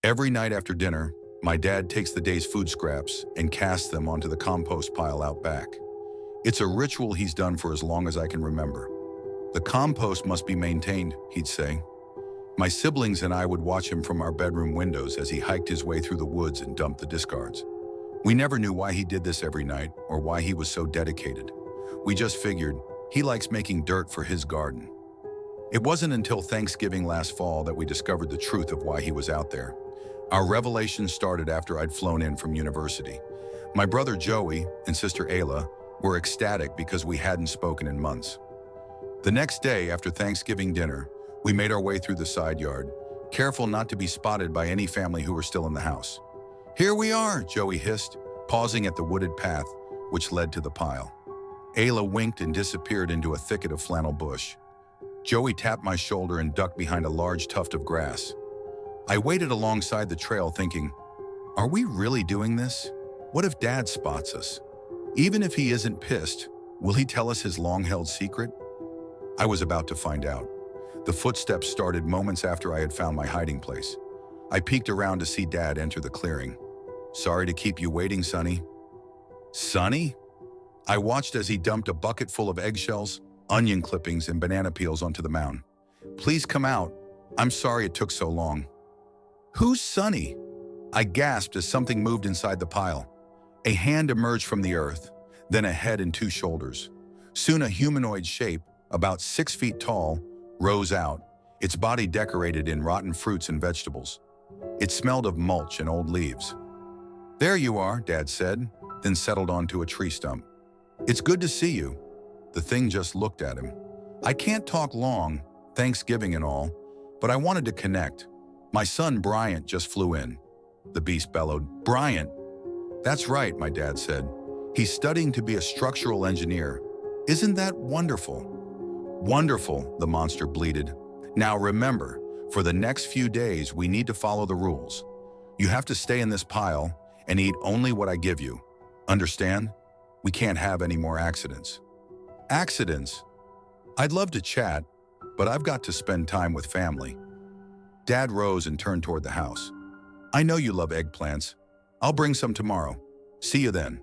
Every night after dinner, my dad takes the day's food scraps and casts them onto the compost pile out back. It's a ritual he's done for as long as I can remember. The compost must be maintained, he'd say. My siblings and I would watch him from our bedroom windows as he hiked his way through the woods and dumped the discards. We never knew why he did this every night or why he was so dedicated. We just figured he likes making dirt for his garden. It wasn't until Thanksgiving last fall that we discovered the truth of why he was out there. Our revelation started after I'd flown in from university. My brother Joey and sister Ayla were ecstatic because we hadn't spoken in months. The next day after Thanksgiving dinner, we made our way through the side yard, careful not to be spotted by any family who were still in the house. "Here we are," Joey hissed, pausing at the wooded path which led to the pile. Ayla winked and disappeared into a thicket of flannel bush. Joey tapped my shoulder and ducked behind a large tuft of grass. I waited alongside the trail thinking, are we really doing this? What if Dad spots us? Even if he isn't pissed, will he tell us his long-held secret? I was about to find out. The footsteps started moments after I had found my hiding place. I peeked around to see Dad enter the clearing. "Sorry to keep you waiting, Sonny." "Sonny?" I watched as he dumped a bucket full of eggshells, onion clippings, and banana peels onto the mound. "Please come out. I'm sorry it took so long." "Who's Sonny?" I gasped as something moved inside the pile. A hand emerged from the earth, then a head and two shoulders. Soon a humanoid shape, about 6 feet tall, rose out, its body decorated in rotten fruits and vegetables. It smelled of mulch and old leaves. "There you are," Dad said, then settled onto a tree stump. "It's good to see you." The thing just looked at him. "I can't talk long, Thanksgiving and all, but I wanted to connect. My son Bryant just flew in." The beast bellowed. "Bryant?" "That's right," my dad said. "He's studying to be a structural engineer. Isn't that wonderful?" "Wonderful," the monster bleated. "Now remember, for the next few days we need to follow the rules. You have to stay in this pile and eat only what I give you. Understand? We can't have any more accidents." "Accidents? I'd love to chat, but I've got to spend time with family." Dad rose and turned toward the house. "I know you love eggplants. I'll bring some tomorrow. See you then."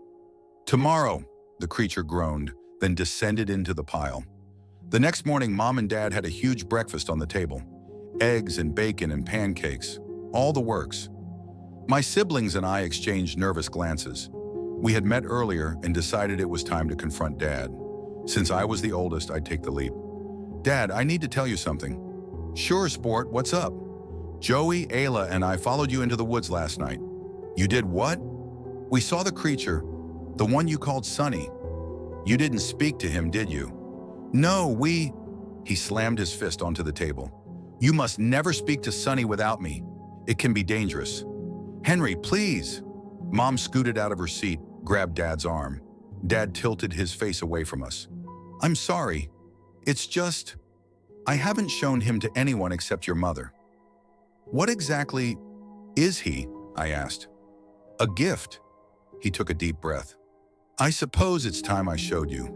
"Tomorrow," the creature groaned, then descended into the pile. The next morning, Mom and Dad had a huge breakfast on the table. Eggs and bacon and pancakes, all the works. My siblings and I exchanged nervous glances. We had met earlier and decided it was time to confront Dad. Since I was the oldest, I'd take the leap. "Dad, I need to tell you something." "Sure, sport, what's up?" "Joey, Ayla, and I followed you into the woods last night." "You did what?" "We saw the creature, the one you called Sonny." "You didn't speak to him, did you?" "No, we—" He slammed his fist onto the table. "You must never speak to Sonny without me. It can be dangerous." "Henry, please!" Mom scooted out of her seat, grabbed Dad's arm. Dad tilted his face away from us. "I'm sorry. It's just, I haven't shown him to anyone except your mother." "What exactly is he?" I asked. "A gift." He took a deep breath. "I suppose it's time I showed you."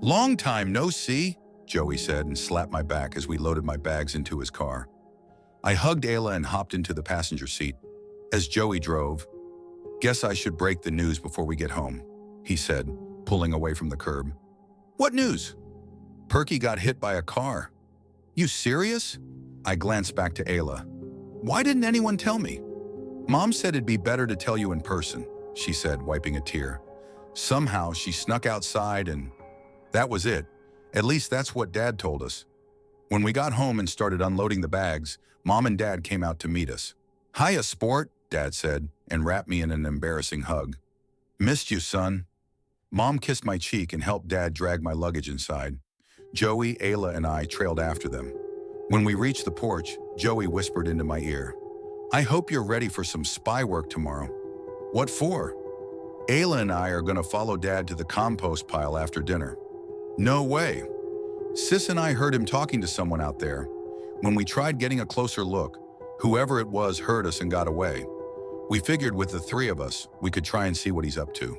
"Long time no see," Joey said and slapped my back as we loaded my bags into his car. I hugged Ayla and hopped into the passenger seat. As Joey drove, "Guess I should break the news before we get home," he said, pulling away from the curb. "What news?" "Perky got hit by a car." "You serious?" I glanced back to Ayla. "Why didn't anyone tell me?" "Mom said it'd be better to tell you in person," she said, wiping a tear. "Somehow she snuck outside and that was it. At least that's what Dad told us." When we got home and started unloading the bags, Mom and Dad came out to meet us. "Hiya, sport," Dad said, and wrapped me in an embarrassing hug. "Missed you, son." Mom kissed my cheek and helped Dad drag my luggage inside. Joey, Ayla, and I trailed after them. When we reached the porch, Joey whispered into my ear, "I hope you're ready for some spy work tomorrow." "What for?" "Ayla and I are going to follow Dad to the compost pile after dinner." "No way." "Sis and I heard him talking to someone out there. When we tried getting a closer look, whoever it was heard us and got away. We figured with the three of us, we could try and see what he's up to."